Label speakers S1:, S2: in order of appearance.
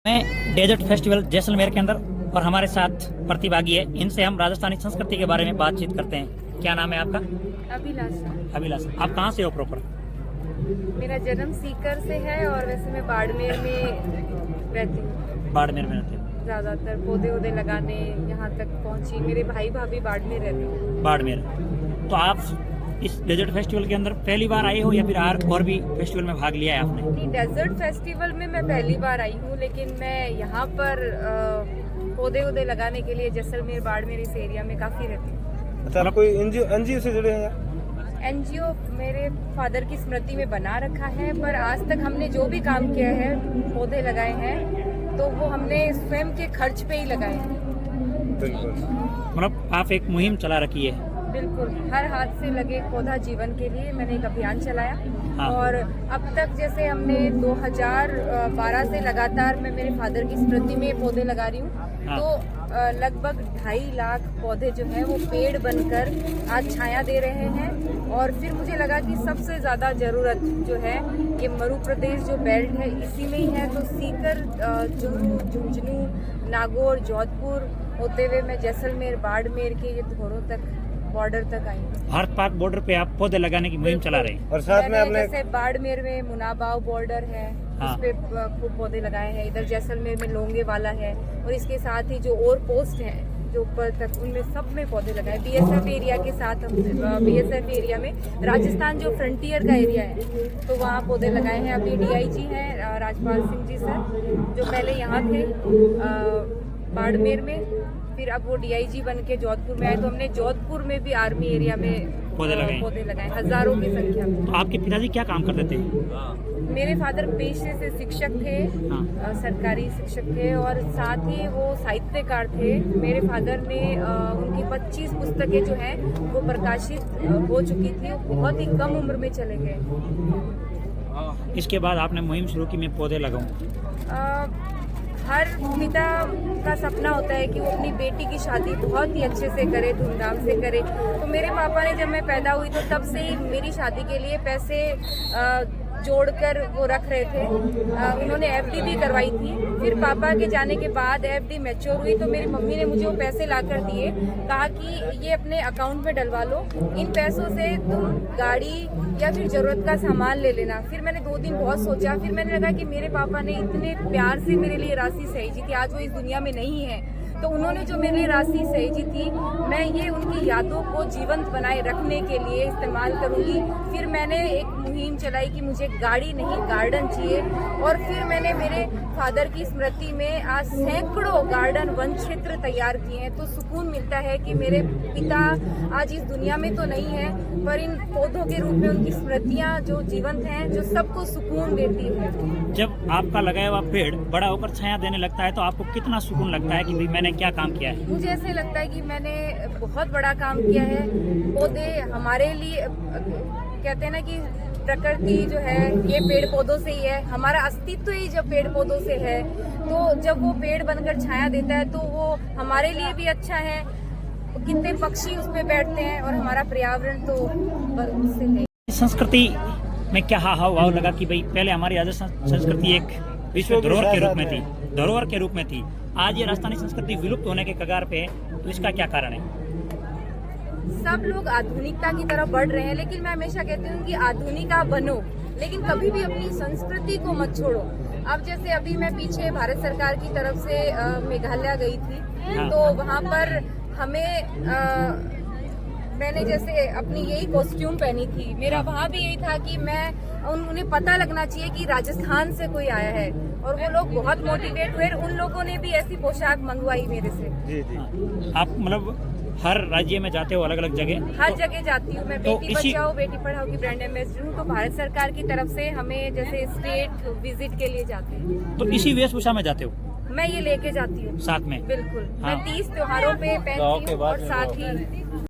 S1: मैं desert festival Jaisalmer के अंदर और हमारे साथ प्रतिभागी है। इनसे हम राजस्थानी संस्कृति के बारे में बातचीत करते हैं। क्या नाम है आपका?
S2: अभिलाषा।
S1: अभिलाषा। आप कहाँ से हो प्रॉपर?
S2: मेरा जन्म सीकर से है और वैसे मैं बाड़मेर में रहती हूँ।
S1: बाड़मेर में रहते हो?
S2: ज्यादातर पौधे वोधे लगाने यहाँ तक पहुँची। मेरे भाई भाभी बाड़मेर रहते हैं।
S1: बाड़मेर। तो आप इस डेजर्ट फेस्टिवल के अंदर पहली बार आए हो या फिर और भी फेस्टिवल में भाग लिया है आपने?
S2: नहीं, डेजर्ट फेस्टिवल में मैं पहली बार आई हूँ, लेकिन मैं यहाँ पर पौधे वोधे लगाने के लिए जैसलमेर बाड़मेर इस एरिया में काफी रहती हूँ।
S3: अच्छा, कोई एनजीओ से जुड़े हैं?
S2: एनजीओ मेरे फादर की स्मृति में बना रखा है, पर आज तक हमने जो भी काम किया है, पौधे लगाए हैं, तो वो हमने स्वयं के खर्च पे ही लगाए हैं।
S3: बिल्कुल।
S1: मतलब आप एक मुहिम चला रखी है?
S2: बिल्कुल। हर हाथ से लगे पौधा जीवन के लिए मैंने एक अभियान चलाया।
S1: हाँ।
S2: और अब तक जैसे हमने 2012 से लगातार मैं मेरे फादर की स्मृति में पौधे लगा रही हूँ।
S1: हाँ।
S2: तो लगभग 2.5 लाख पौधे जो हैं वो पेड़ बनकर आज छाया दे रहे हैं। और फिर मुझे लगा कि सबसे ज़्यादा ज़रूरत जो है ये मरु प्रदेश जो बेल्ट है इसी में ही है। तो सीकर, चूरू, झुंझुनू, नागौर, जोधपुर होते हुए मैं जैसलमेर बाड़मेर के ये धोरों तक बॉर्डर तक आई हूँ।
S1: भारत पाक बॉर्डर पे आप पौधे लगाने की मुहिम चला रहे हैं?
S3: और साथ में आपने
S2: जैसे बाड़मेर में मुनाबाव बॉर्डर है,
S1: हाँ।
S2: उस पे खूब पौधे लगाए हैं। इधर जैसलमेर में लोंगे वाला है, और इसके साथ ही जो और पोस्ट हैं जो ऊपर तक, उनमें सब में पौधे लगाए। बीएसएफ एरिया के साथ हम बीएसएफ एरिया में राजस्थान जो फ्रंटियर का एरिया है, तो वहाँ पौधे लगाए हैं। अभी डीआईजी हैं राजपाल सिंह जी सर, जो पहले यहाँ थे बाड़मेर में, फिर अब वो डीआईजी बन के जोधपुर में आए, तो हमने जोधपुर में भी आर्मी एरिया में पौधे लगाए हजारों की संख्या में।
S1: तो आपके पिताजी क्या काम करते थे?
S2: मेरे फादर पेशे से शिक्षक थे।
S1: हाँ।
S2: सरकारी शिक्षक थे, और साथ ही वो साहित्यकार थे। मेरे फादर ने उनकी 25 पुस्तकें जो हैं वो प्रकाशित हो चुकी थी। वो बहुत ही कम उम्र में चले गए।
S1: इसके बाद आपने मुहिम शुरू की, मैं पौधे लगाऊं।
S2: हर पिता का सपना होता है कि वो अपनी बेटी की शादी बहुत ही अच्छे से करे, धूमधाम से करे। तो मेरे पापा ने, जब मैं पैदा हुई तो तब से ही मेरी शादी के लिए पैसे जोड़कर वो रख रहे थे। उन्होंने एफडी भी करवाई थी। फिर पापा के जाने के बाद एफडी मैच्योर हुई, तो मेरी मम्मी ने मुझे वो पैसे ला कर दिए, कहा कि ये अपने अकाउंट में डलवा लो, इन पैसों से तुम गाड़ी या फिर जरूरत का सामान ले लेना। फिर मैंने 2 दिन बहुत सोचा, फिर मैंने लगा कि मेरे पापा ने इतने प्यार से मेरे लिए राशि सहेजी थी, आज वो इस दुनिया में नहीं है, तो उन्होंने जो मेरे लिए राशि सहेजी थी, मैं ये उनकी यादों को जीवंत बनाए रखने के लिए इस्तेमाल करूंगी। फिर मैंने एक मुहिम चलाई कि मुझे गाड़ी नहीं गार्डन चाहिए, और फिर मैंने मेरे फादर की स्मृति में आज सैकड़ों गार्डन वन क्षेत्र तैयार किए हैं। तो सुकून मिलता है कि मेरे पिता आज इस दुनिया में तो नहीं है, पर इन पौधों के रूप में उनकी स्मृतियाँ जो जीवंत हैं, जो सबको सुकून देती है।
S1: जब आपका लगाया हुआ पेड़ बड़ा होकर छाया देने लगता है तो आपको कितना सुकून लगता है कि भाई मैंने क्या काम किया है?
S2: मुझे ऐसे लगता है कि मैंने बहुत बड़ा काम किया है। पौधे हमारे लिए, कहते हैं ना कि प्रकृति जो है ये पेड़ पौधों से ही है, हमारा अस्तित्व ही जब पेड़ पौधों से है, तो जब वो पेड़ बनकर छाया देता है तो वो हमारे लिए भी अच्छा है। कितने पक्षी उस पे बैठते हैं, और हमारा पर्यावरण तो उससे है।
S1: संस्कृति में क्या हाव लगा कि भाई पहले हमारी राजस्थान संस्कृति एक विश्व धरोहर के रूप में थी, धरोहर के रूप में थी, आज ये राजस्थानी संस्कृति विलुप्त होने के कगार पे है, तो इसका क्या कारण है?
S2: सब लोग आधुनिकता की तरफ बढ़ रहे हैं, लेकिन मैं हमेशा कहती हूँ कि आधुनिक आप बनो, लेकिन कभी भी अपनी संस्कृति को मत छोड़ो। अब जैसे अभी मैं पीछे भारत सरकार की तरफ से मेघालय गई थी।
S1: हाँ।
S2: तो वहाँ पर हमें मैंने जैसे अपनी यही कॉस्ट्यूम पहनी थी। मेरा वहाँ भी यही था कि उन्हें पता लगना चाहिए कि राजस्थान से कोई आया है, और वो लोग बहुत मोटिवेट हुए। उन लोगों ने भी ऐसी पोशाक मंगवाई मेरे से।
S3: जी जी।
S1: आप मतलब हर राज्य में जाते हो, अलग अलग जगह?
S2: हर जगह जाती हूँ मैं।
S1: तो
S2: बेटी बचाओ बेटी पढ़ाओ की ब्रांड एम्बेसडर हूँ। तो भारत सरकार की तरफ से हमें जैसे स्टेट विजिट के लिए जाते हैं,
S1: तो इसी वेशभूषा में जाते हो?
S2: मैं ये लेके जाती हूँ
S1: साथ में?
S2: बिल्कुल।
S1: हाँ।
S2: मैं 30 त्योहारों पे पहनती हूँ, और साथ ही